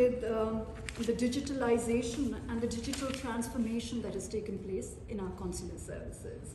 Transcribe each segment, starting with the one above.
with the digitalization and the digital transformation that has taken place in our consular services.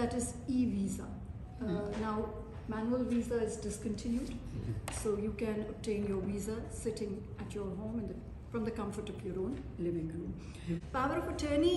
that is e-visa. Now manual visa is discontinued, so you can obtain your visa sitting at your home from the comfort of your own living room. Power of attorney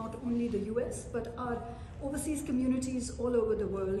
not only the US but our overseas communities all over the world,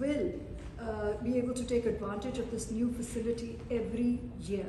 will be able to take advantage of this new facility every year.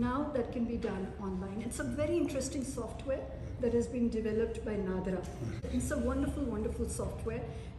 Now that can be done online. It's a very interesting software that has been developed by Nadra. It's a wonderful, wonderful software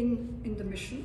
in the mission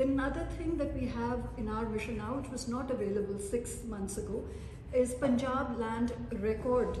Then another thing that we have in our mission now, which was not available 6 months ago, is Punjab Land Record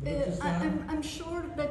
I'm sure that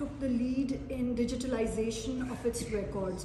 took the lead in digitalization of its records.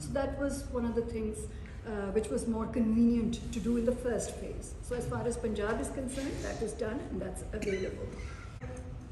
So that was one of the things which was more convenient to do in the first phase. So as far as Punjab is concerned, that is done and that's available.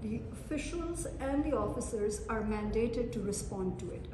the officials and the officers are mandated to respond to it.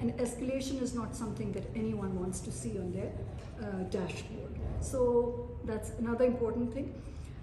And escalation is not something that anyone wants to see on their dashboard. So that's another important thing.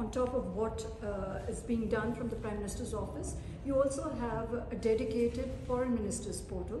on top of what is being done from the Prime Minister's office. You also have a dedicated foreign ministers portal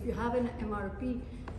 if you have an MRP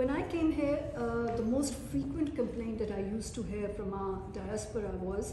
When I came here, the most frequent complaint that I used to hear from our diaspora was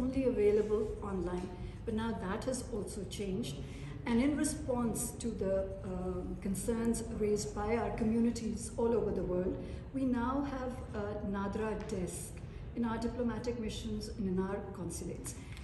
only available online, but now that has also changed. And in response to the concerns raised by our communities all over the world, we now have a Nadra desk in our diplomatic missions and in our consulates.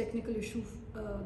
technical issue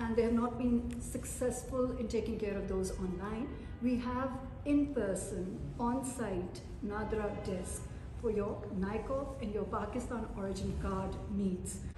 and they have not been successful in taking care of those online, we have in-person, on-site Nadra desk for your NICOP and your Pakistan origin card needs.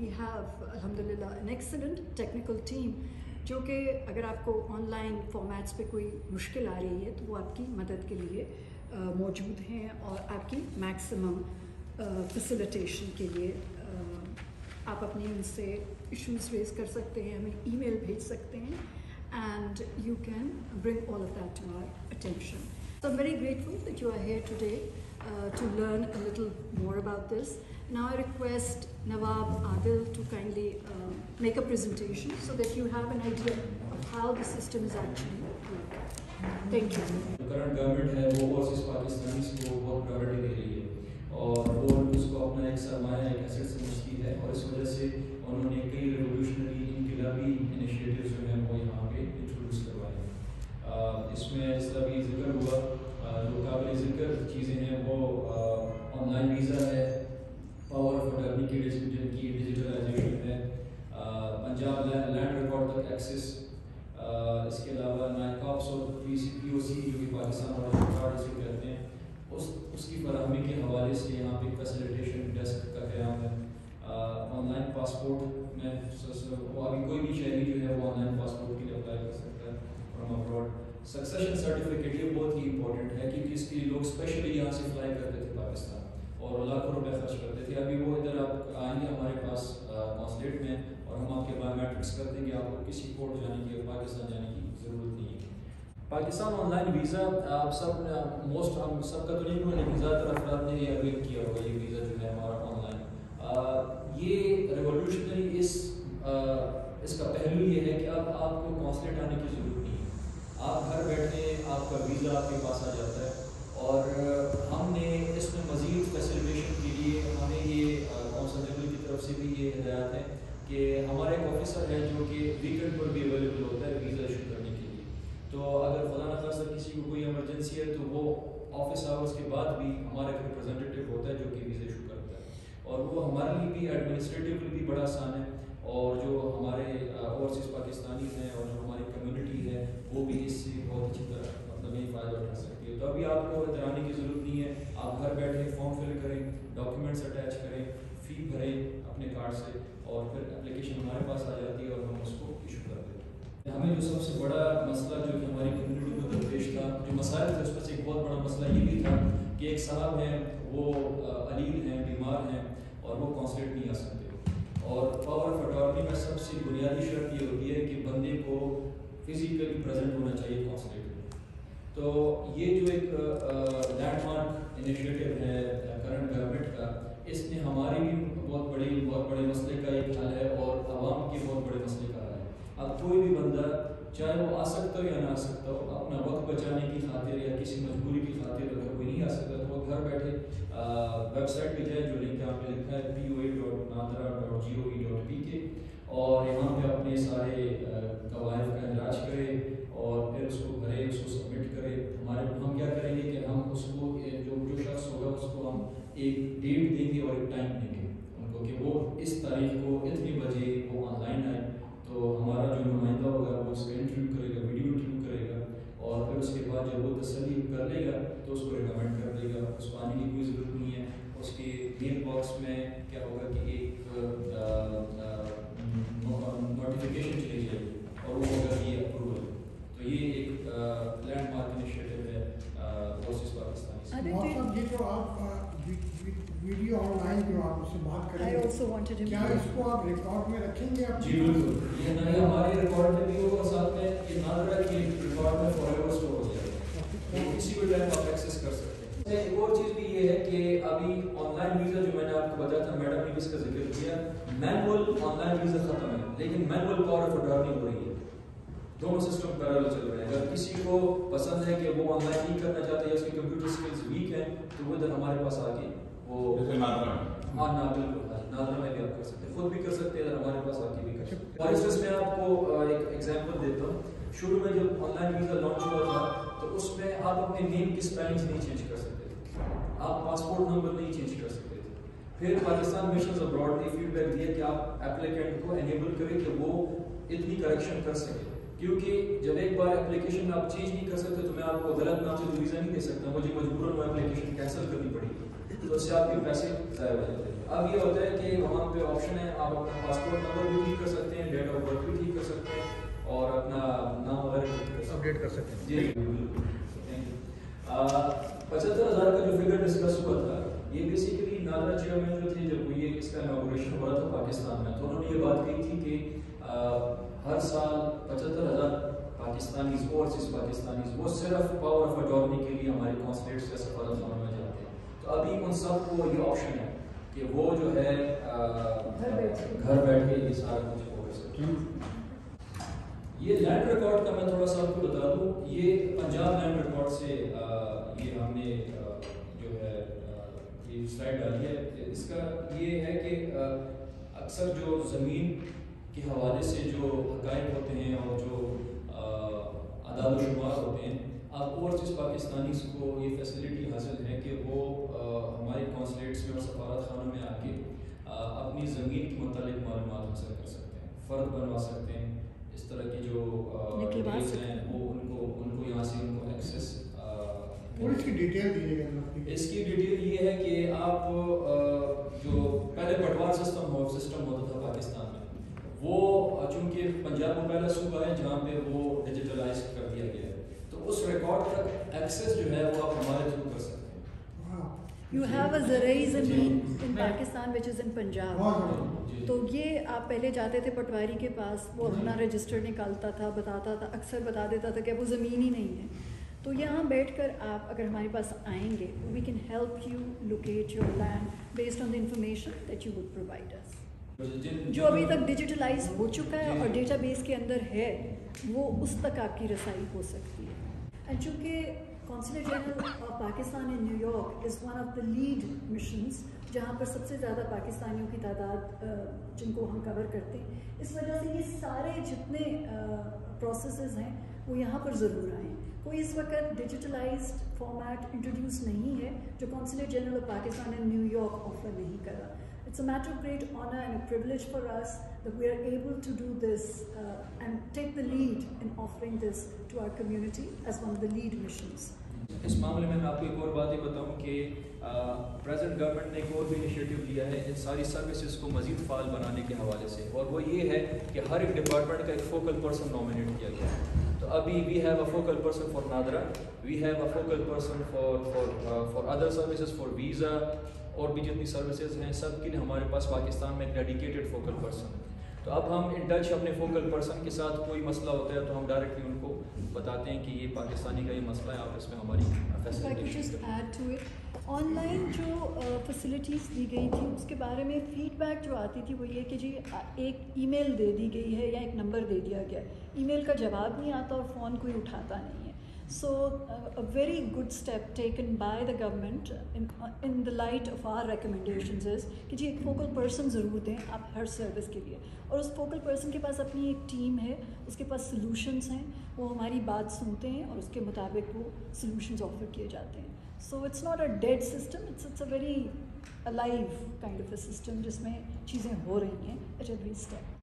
we have, alhamdulillah, an excellent technical team جو کہ اگر آپ کو on line formats پہ کوئی مشکل آ رہی ہے تو وہ آپ کی مدد کے لیے موجود ہیں اور آپ کی میکسیمم فیسیلیٹیشن کے لیے آپ اپنی ان سے ایشوز ریز کر سکتے ہیں, ہمیں ای میل بھیج سکتے ہیں, and you can bring all of that to our attention. So I'm very grateful that you are here today to learn a little more about this. Now I request Nawab Adil to kindly make a presentation so that you have an idea of how the system is actually working. Thank you. The current government ہے وہ overseas Pakistanis کو بہت priority دے رہی ہے اور وہ اس کو اپنا ایک سرمایہ ایک ایسٹ سمجھتی ہے, اور اس وجہ سے انہوں نے کئی ریولیوشنری انقلابی انیشیٹیوز جو ہیں وہ یہاں پہ انٹروڈیوس کروائے. اس میں جس طرح بھی ذکر ہوا, جو قابل ذکر چیزیں ہیں وہ آن لائن ویزا ہے, پاور آف اٹارنی کی ڈیجیٹلائزیشن ہے, پنجاب لینڈ ریکارڈ تک ایکسیس, اس کے علاوہ نائکاپس اور پی او سی جو کہ پاکستان اور کارڈ اس کو کہتے ہیں, اس کی فراہمی کے حوالے سے یہاں پہ فیسیلیٹیشن ڈیسک کا قیام ہے. آن لائن پاسپورٹ میں وہ ابھی کوئی بھی شہری جو ہے وہ آن لائن پاسپورٹ کے لیے اپلائی کر سکتا ہے فرام ابراڈ. سکسیشن سرٹیفکیٹ یہ بہت ہی امپورٹنٹ ہے کیونکہ اس کے لیے لوگ اسپیشلی یہاں سے فلائی کرتے تھے پاکستان اور لاکھوں روپے خرچ کرتے تھے. ابھی وہ ادھر آپ آئیں گے ہمارے پاس کانسلیٹ میں اور ہم آپ کے بایو میٹرکس کر دیں گے, آپ کو کسی پورٹ جانے کی پاکستان جانے کی ضرورت نہیں ہے. پاکستان آن لائن ویزا آپ سب موسٹ ہم سب کا تو نہیں ہوا لیکن زیادہ تر افراد نے یہ اویل کیا ہوگا. یہ ویزا جو ہے ہمارا آن لائن یہ ریولیوشنری اس کا پہلو یہ ہے کہ اب آپ کو کانسلیٹ آنے کی ضرورت نہیں ہے, آپ گھر بیٹھے آپ کا ویزا آپ کے پاس آ جاتا ہے. اور ہم نے اس میں مزید فیسیلیٹیشن کے لیے ہمیں یہ کونسل جنرل کی طرف سے بھی یہ ہدایات ہے کہ ہمارا ایک آفیسر ہے جو کہ ویکینڈ پر بھی اویلیبل ہوتا ہے ویزا ایشو کرنے کے لیے. تو اگر خدا نخواستہ کسی کو کوئی ایمرجنسی ہے تو وہ آفس آورس کے بعد بھی ہمارا ایک ریپرزینٹیو ہوتا ہے جو کہ ویزا ایشو کرتا ہے, اور وہ ہمارے لیے بھی ایڈمنسٹریٹیولی بھی بڑا آسان ہے. اور جو ہمارے اوورسیز پاکستانی ہیں اور جو ہماری کمیونٹی ہے وہ بھی اس سے بہت اچھی طرح مطلب یہ فائدہ اٹھا سکتی ہے. تو ابھی آپ کو ادھر آنے کی ضرورت نہیں ہے, آپ گھر بیٹھے فارم فل کریں, ڈاکیومنٹس اٹیچ کریں, فی بھریں اپنے کارڈ سے, اور پھر اپلیکیشن ہمارے پاس آ جاتی ہے اور ہم اس کو ایشو کر دیتے ہیں. ہمیں جو سب سے بڑا مسئلہ جو کہ ہماری کمیونٹی کو درپیش تھا, جو مسائل تھے اس میں سے ایک بہت بڑا مسئلہ یہ بھی تھا کہ ایک صاحب ہیں وہ علیل ہیں, بیمار ہیں اور وہ کانسلیٹ نہیں آ سکتے. اور پاور آف اٹارنی میں سب سے بنیادی شرط یہ ہوتی ہے کہ بندے کو فزیکلی پریزنٹ ہونا چاہیے کانسلیٹ میں. تو یہ جو ایک لینڈ مارک انیشیٹو ہے کرنٹ گورنمنٹ کا, اس نے ہمارے بھی بہت بڑے مسئلے کا ایک حل ہے اور عوام کے بہت بڑے مسئلے کا حل ہے. اب کوئی بھی بندہ چاہے وہ آ سکتا ہو یا نہ آ سکتا ہو, اپنا وقت بچانے کی خاطر یا کسی مجبوری کی خاطر اگر کوئی نہیں آ سکتا تو وہ گھر بیٹھے ویب سائٹ پہ جائے جو لنک یہاں پہ لکھا ہے POA.nadra.gov.pk, اور یہاں پہ اپنے سارے قواعد کا اندراج کرے اور پھر اس کو بھرے, اس کو سبمٹ کرے. ہم کیا کریں گے کہ ہم اس کو جو شخص ہوگا اس کو ہم ایک ڈیٹ دیں گے اور ایک ٹائم دیں گے ان کو کہ وہ اس تاریخ کو اتنے بجے وہ آن لائن آئے. تو ہمارا جو نمائندہ ہوگا وہ اس کا انٹرویو کرے گا, ویڈیو انٹرویو کرے گا, اور پھر اس کے بعد جب وہ تسلی کر لے گا تو اس کو ریکمینڈ کر دے گا. اس کو آنے کی کوئی ضرورت نہیں ہے. اس کے میل باکس میں کیا ہوگا کہ ایک نوٹیفیکیشن چلی جائے گی اور وہ ہوگا کہ یہ اپروول. تو یہ ایک لینڈ مارک انیشیٹو ہے اوورسیز پاکستانی. یہ جو آپ ویڈیو آن لائن جو آپ سے بات کریں گے کیا اس کو آپ ریکارڈ میں رکھیں گے؟ جی بالکل, یہ ہمارے ریکارڈ میں بھی ہوگا, ساتھ میں یہ نادرا کی ریکارڈ میں فار ایور اسٹور ہو جائے گا, کسی بھی ٹائم آپ ایکسیس کر سکتے ہیں. ایک اور چیز بھی یہ ہے کہ ابھی آن لائن ویزا جو میں نے آپ کو بتایا تھا, میڈم نے بھی اس کا ذکر کیا, مینول آن لائن ویزا ختم ہے لیکن مینول پاور آف اٹارنی ہو رہی ہے. دونوں سسٹم پیرالل چل رہے ہیں. اگر کسی کو پسند ہے کہ وہ آن لائن نہیں کرنا چاہتا یا اس کی کمپیوٹر اسکلز ویک ہیں تو وہ ادھر ہمارے پاس آ کے وہ نادرا میں بھی آپ کر سکتے ہیں, خود بھی کر سکتے ہیں, ادھر ہمارے پاس آ کے بھی کر سکتے ہیں. اور اس میں آپ کو ایک ایگزامپل دیتا ہوں. شروع میں جب آن لائن ویزا لانچ ہوا تھا تو اس میں آپ اپنے نیم کی اسپیلنگس نہیں چینج کر سکتے تھے, آپ پاسپورٹ نمبر نہیں چینج کر سکتے تھے. پھر پاکستان مشنز ابراڈ نے فیڈ بیک دیا کہ آپ اپلیکینٹ کو انیبل کریں کہ وہ اتنی کریکشن کر سکے, کیونکہ جب ایک بار اپلیکیشن آپ چینج نہیں کر سکتے تو میں آپ کو غلط نام سے ویزا نہیں دے سکتا, مجھے مجبوراً وہ اپلیکیشن کینسل کرنی پڑی, تو اس سے آپ کے پیسے ضائع ہو جاتے ہیں. اب یہ ہوتا ہے کہ وہاں پہ آپشن ہے, آپ اپنا پاسپورٹ نمبر بھی ٹھیک کر سکتے ہیں, ڈیٹ آف برتھ بھی ٹھیک کر سکتے ہیں, اور اپنا نام وغیرہ اپڈیٹ کر سکتے ہیں. جی بالکل. 75,000 کا جو فگر ڈسکس ہوا تھا یہ بیسیکلی نادرا چیئرمین جو تھے جب یہ اس کا انوگریشن ہو رہا تھا پاکستان میں تو انہوں نے یہ بات کہی تھی کہ ہر سال 75,000 پاکستانیز اوورسیز پاکستانیز وہ صرف پاور آف اٹارنی کے لیے ہمارے کانسلیٹس یا سفارتخانوں میں جاتے ہیں. تو ابھی ان سب کو یہ آپشن ہے کہ وہ جو ہے گھر بیٹھ کے یہ سارا کچھ ہو سکتے ہیں. یہ لینڈ ریکارڈ کا میں تھوڑا سا آپ کو بتا دوں, یہ پنجاب لینڈ ریکارڈ سے یہ ہم نے جو ہے یہ سلائڈ ڈالی ہے. اس کا یہ ہے کہ اکثر جو زمین کے حوالے سے جو حقائق ہوتے ہیں اور جو اعداد و شمار ہوتے ہیں, اب اوورسیز پاکستانیز کو یہ فیسلٹی حاصل ہے کہ وہ ہمارے کانسلیٹس میں اور سفارت خانوں میں آ کے اپنی زمین کے متعلق معلومات حاصل کر سکتے ہیں, فرد بنوا سکتے ہیں. اس طرح کی جو ڈیٹیلز ہیں وہ ان کو یہاں سے ان کو ایکسیس. اور اس کی ڈیٹیل دیجیے گا. اس کی ڈیٹیل یہ ہے کہ آپ جو پہلے پٹوار سسٹم ہوتا تھا پاکستان میں, وہ چونکہ پنجاب میں پہلا صوبہ ہے جہاں پہ وہ ڈیجیٹلائز کر دیا گیا ہے, تو اس ریکارڈ تک ایکسیس جو ہے وہ آپ ہمارے تھرو کر سکتے ہیں. You have a زرعی زمین in Pakistan which is in Punjab. تو یہ آپ پہلے جاتے تھے پٹواری کے پاس, وہ اپنا رجسٹر نکالتا تھا, بتاتا تھا, اکثر بتا دیتا تھا کہ وہ زمین ہی نہیں ہے. تو یہاں بیٹھ کر آپ اگر ہمارے پاس آئیں گے, we can help you locate your land based on the information that you would provide us. جو ابھی تک ڈیجیٹلائز ہو چکا ہے اور ڈیٹا بیس کے اندر ہے, وہ اس تک آپ کی رسائی ہو سکتی ہے. اینڈ چونکہ Consulate General of Pakistan in New York is one of the lead missions جہاں پر سب سے زیادہ پاکستانیوں کی تعداد جن کو ہم کور کرتے ہیں, اس وجہ سے یہ سارے جتنے پروسیسز ہیں وہ یہاں پر ضرور آئیں. کوئی اس وقت ڈیجیٹلائزڈ فارمیٹ انٹروڈیوس نہیں ہے جو Consulate General of Pakistan in New York offer نہیں کر رہا. It's a matter of great honor and a privilege for us that we are able to do this and take the lead in offering this to our community as one of the lead missions. اس معاملے میں آپ کو ایک اور بات یہ بتاؤں کہ پریزنٹ گورنمنٹ نے ایک اور بھی انیشیٹو لیا ہے ان ساری سروسز کو مزید فعال بنانے کے حوالے سے, اور وہ یہ ہے کہ ہر ایک ڈپارٹمنٹ کا ایک فوکل پرسن نامینیٹ کیا گیا ہے. تو ابھی we have a focal person for NADRA, we have a focal person for other services, for visa, اور بھی جتنی سروسز ہیں سب کے لیے ہمارے پاس پاکستان میں ایک ڈیڈیکیٹڈ فوکل پرسن ہے. تو اب ہم ان ٹچ اپنے فوکل پرسن کے ساتھ کوئی مسئلہ ہوتا ہے تو ہم ڈائریکٹلی ان کو بتاتے ہیں کہ یہ پاکستانی کا یہ مسئلہ ہے, آپ اس میں ہماری فیسلٹی. آن لائن جو فیسلٹیز دی گئی تھی اس کے بارے میں فیڈ بیک جو آتی تھی وہ یہ کہ جی ایک ای میل دے دی گئی ہے یا ایک نمبر دے دیا گیا, ای میل کا جواب نہیں آتا اور فون کوئی اٹھاتا نہیں ہے. So a very good step taken by the government in the light of our recommendations is کہ جی ایک فوکل پرسن ضرور دیں آپ ہر سروس کے لیے, اور اس فوکل پرسن کے پاس اپنی ایک ٹیم ہے, اس کے پاس سلوشنس ہیں, وہ ہماری بات سنتے ہیں اور اس کے مطابق وہ سلوشنز آفر کیے جاتے ہیں. So it's not a dead system, it's a very alive kind of a system جس میں چیزیں ہو رہی ہیں at every step.